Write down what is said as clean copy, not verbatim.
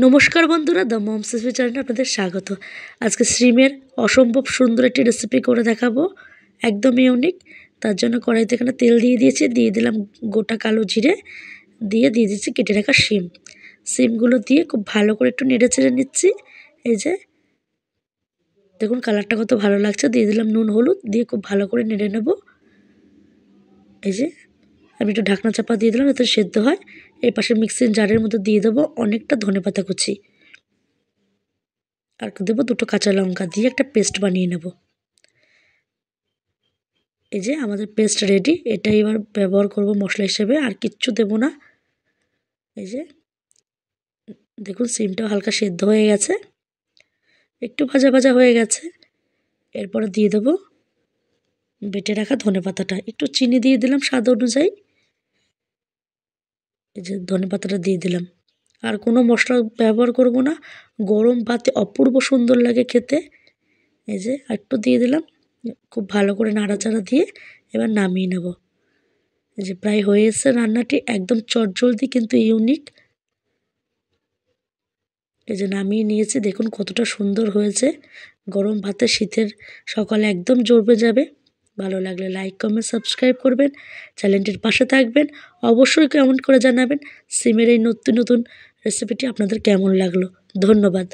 নমস্কার বন্ধুরা, the moms recipe চ্যানেলে আপনাদের স্বাগত। আজকে শিমের অসম্ভব সুন্দর একটি রেসিপি করে দেখাবো, একদম ইউনিক। তার জন্য কড়াইতে এখানে তেল দিয়ে দিয়েছি, দিয়ে দিলাম গোটা কালো জিরে, দিয়ে দিচ্ছি কেটে রাখা শিমগুলো দিয়ে খুব ভালো করে একটু নেড়ে চেড়ে নিচ্ছি। এই যে দেখুন কালারটা কত ভালো লাগছে। দিয়ে দিলাম নুন হলুদ, দিয়ে খুব ভালো করে নেড়ে নেব। এই যে আমি একটু ঢাকনা চাপা দিয়ে দিলাম যাতে সেদ্ধ হয়। এই পাশে মিক্সিং জারের মধ্যে দিয়ে দেবো অনেকটা ধনেপাতা কুচি, আর দেবো দুটো কাঁচা লঙ্কা, দিয়ে একটা পেস্ট বানিয়ে নেব। এই যে আমাদের পেস্ট রেডি। এটাই এবার ব্যবহার করব মশলা হিসেবে, আর কিচ্ছু দেব না। এই যে দেখুন সিমটাও হালকা সেদ্ধ হয়ে গেছে, একটু ভাজা ভাজা হয়ে গেছে। এরপরে দিয়ে দেবো বেটে রাখা ধনেপাতাটা, একটু চিনি দিয়ে দিলাম স্বাদ অনুযায়ী। এই যে ধনেপাতাটা দিয়ে দিলাম, আর কোনো মশলা ব্যবহার করব না। গরম ভাতে অপূর্ব সুন্দর লাগে খেতে। এই যে একটু দিয়ে দিলাম, খুব ভালো করে নাড়াচাড়া দিয়ে এবার নামিয়ে নেব। এই যে প্রায় হয়ে এসেছে রান্নাটি, একদম চটজলদি কিন্তু ইউনিক। এই যে নামিয়ে নিয়েছি, দেখুন কতটা সুন্দর হয়েছে। গরম ভাতে শীতের সকালে একদম জমে যাবে। ভালো লাগলে লাইক কমেন্ট সাবস্ক্রাইব করবেন, চ্যানেলটির পাশে থাকবেন। অবশ্যই কমেন্ট করে জানাবেন সিমের এই নতুন নতুন রেসিপিটি আপনাদের কেমন লাগলো। ধন্যবাদ।